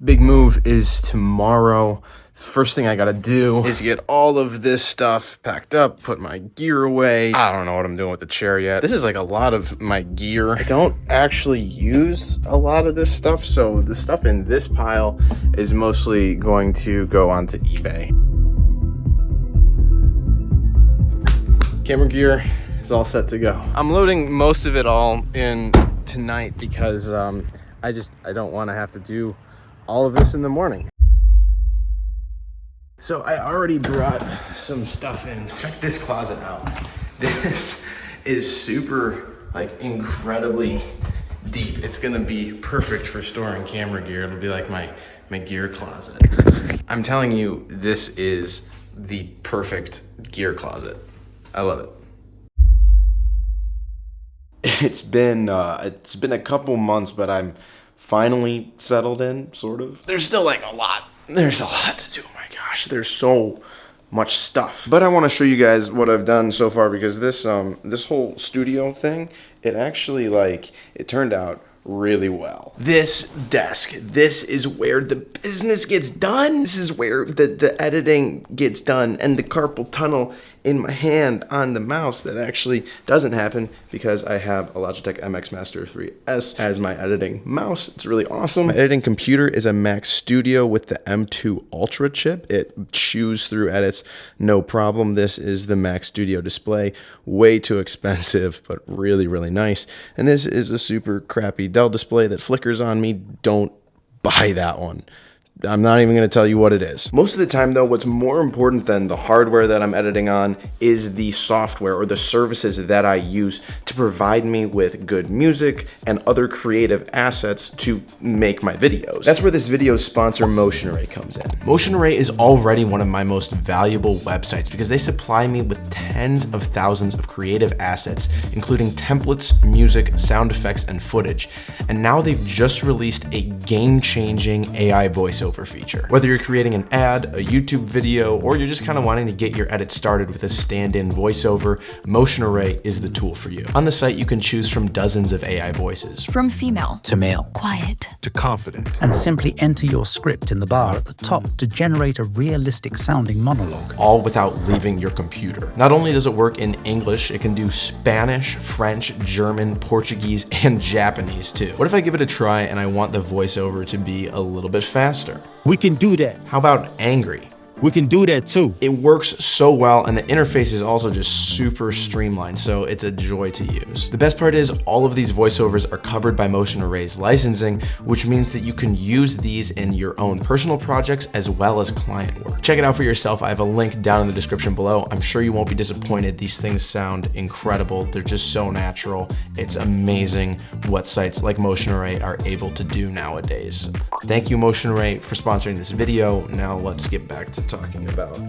Big move is tomorrow. First thing I gotta do is get all of this stuff packed up, put my gear away. I don't know what I'm doing with the chair yet. This is like a lot of my gear. I don't actually use a lot of this stuff, so the stuff in this pile is mostly going to go onto eBay. Camera gear is all set to go. I'm loading most of it all in tonight because I don't want to have to do all of this in the morning. So I already brought some stuff in. Check this closet out. This is super, incredibly deep. It's gonna be perfect for storing camera gear. It'll be like my gear closet. I'm telling you, this is the perfect gear closet. I love it. It's been a couple months, but I'm finally settled in, sort of. There's still a lot. There's a lot to do. Oh my gosh, there's so much stuff. But I want to show you guys what I've done so far, because this whole studio thing, it actually it turned out really well. This desk, this is where the business gets done. This is where the editing gets done, and the carpal tunnel in my hand on the mouse that actually doesn't happen because I have a Logitech MX Master 3S as my editing mouse. It's really awesome. My editing computer is a Mac Studio with the M2 Ultra chip. It chews through edits no problem. This is the Mac Studio display. Way too expensive, but really, really nice. And this is a super crappy Dell display that flickers on me. Don't buy that one. I'm not even going to tell you what it is. Most of the time though, what's more important than the hardware that I'm editing on is the software or the services that I use to provide me with good music and other creative assets to make my videos. That's where this video's sponsor Motion Array comes in. Motion Array is already one of my most valuable websites because they supply me with tens of thousands of creative assets, including templates, music, sound effects, and footage. And now they've just released a game-changing AI voiceover feature. Whether you're creating an ad, a YouTube video, or you're just kind of wanting to get your edit started with a stand-in voiceover, Motion Array is the tool for you. On the site, you can choose from dozens of AI voices. From female to male, quiet to confident. And simply enter your script in the bar at the top to generate a realistic sounding monologue. All without leaving your computer. Not only does it work in English, it can do Spanish, French, German, Portuguese, and Japanese too. What if I give it a try and I want the voiceover to be a little bit faster? We can do that. How about angry? We can do that too. It works so well, and the interface is also just super streamlined, so it's a joy to use. The best part is all of these voiceovers are covered by Motion Array's licensing, which means that you can use these in your own personal projects as well as client work. Check it out for yourself. I have a link down in the description below. I'm sure you won't be disappointed. These things sound incredible. They're just so natural. It's amazing what sites like Motion Array are able to do nowadays. Thank you, Motion Array, for sponsoring this video. Now let's get back to talking about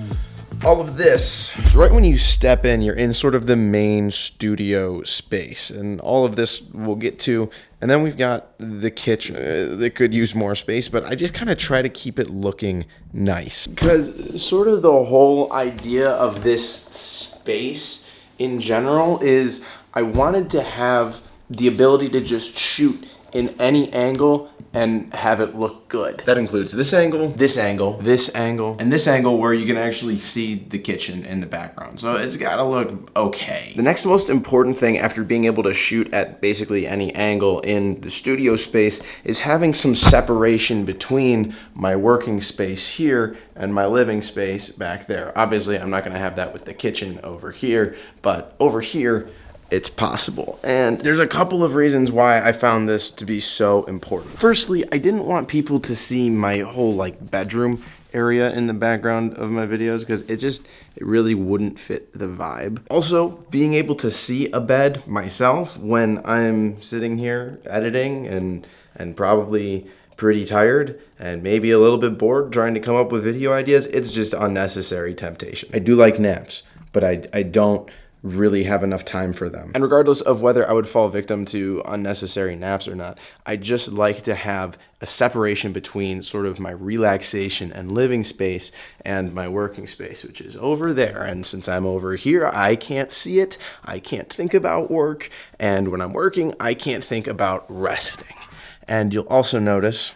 all of this. So right when you step in, you're in sort of the main studio space, and all of this we'll get to. And then we've got the kitchen that could use more space, but I just kind of try to keep it looking nice. Because sort of the whole idea of this space in general is I wanted to have the ability to just shoot in any angle and have it look good. That includes this angle, this angle, this angle, and this angle where you can actually see the kitchen in the background. So it's gotta look okay. The next most important thing after being able to shoot at basically any angle in the studio space is having some separation between my working space here and my living space back there. Obviously, I'm not gonna have that with the kitchen over here, but over here, it's possible. And there's a couple of reasons why I found this to be so important. Firstly, I didn't want people to see my whole bedroom area in the background of my videos because it really wouldn't fit the vibe. Also, being able to see a bed myself when I'm sitting here editing and probably pretty tired and maybe a little bit bored trying to come up with video ideas, it's just unnecessary temptation. I do like naps, but I don't really have enough time for them. And regardless of whether I would fall victim to unnecessary naps or not, I just like to have a separation between sort of my relaxation and living space and my working space, which is over there. And since I'm over here, I can't see it, I can't think about work, and when I'm working, I can't think about resting. And you'll also notice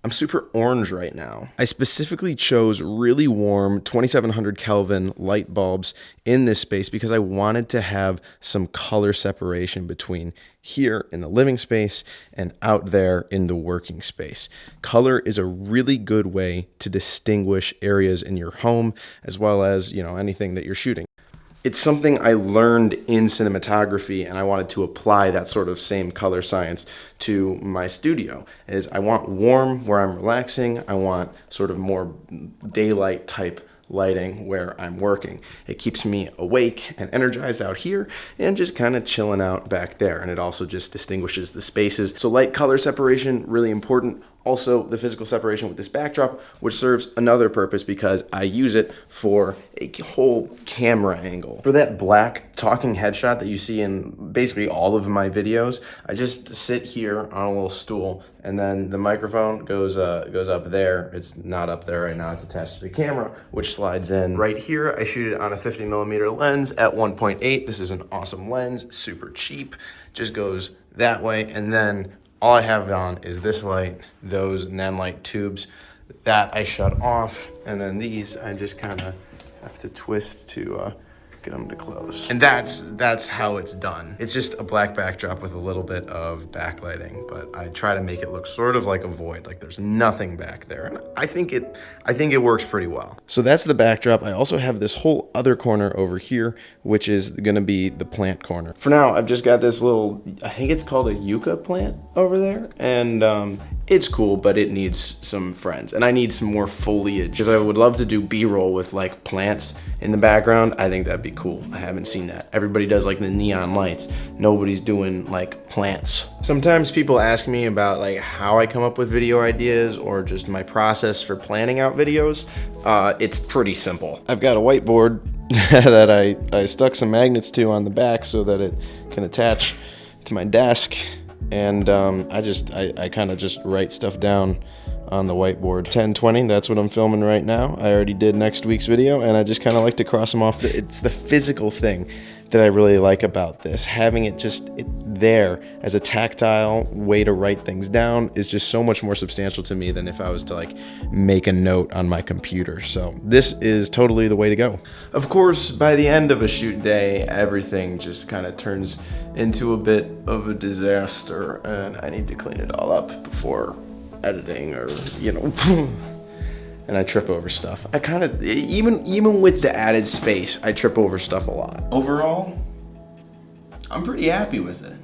I'm super orange right now. I specifically chose really warm 2700 Kelvin light bulbs in this space because I wanted to have some color separation between here in the living space and out there in the working space. Color is a really good way to distinguish areas in your home as well as, anything that you're shooting. It's something I learned in cinematography, and I wanted to apply that sort of same color science to my studio. Is I want warm where I'm relaxing. I want sort of more daylight type lighting where I'm working. It keeps me awake and energized out here and just kind of chilling out back there. And it also just distinguishes the spaces. So light color separation, really important. Also, the physical separation with this backdrop, which serves another purpose because I use it for a whole camera angle. For that black talking headshot that you see in basically all of my videos, I just sit here on a little stool and then the microphone goes up there. It's not up there right now, it's attached to the camera, which slides in. Right here, I shoot it on a 50mm lens at 1.8. This is an awesome lens, super cheap, just goes that way. And then all I have on is this light, those nanlite tubes that I shut off, and then these I just kind of have to twist to get them to close. And that's how it's done. It's just a black backdrop with a little bit of backlighting, but I try to make it look sort of like a void, like there's nothing back there. And I think it works pretty well. So that's the backdrop. I also have this whole other corner over here, which is gonna be the plant corner. For now, I've just got this little, I think it's called a yucca plant over there, and it's cool, but it needs some friends, and I need some more foliage because I would love to do B-roll with like plants in the background. I think that'd be cool. I haven't seen that. Everybody does like the neon lights. Nobody's doing like plants. Sometimes people ask me about like how I come up with video ideas or just my process for planning out videos. It's pretty simple. I've got a whiteboard that I stuck some magnets to on the back so that it can attach to my desk. And I kind of just write stuff down on the whiteboard. 10:20, that's what I'm filming right now. I already did next week's video, and I just kind of like to cross them off. It's the physical thing that I really like about this. Having it just there as a tactile way to write things down is just so much more substantial to me than if I was to like make a note on my computer. So this is totally the way to go. Of course, by the end of a shoot day, everything just kind of turns into a bit of a disaster, and I need to clean it all up before editing, or and I trip over stuff. I kind of, even with the added space, I trip over stuff a lot. Overall, I'm pretty happy with it.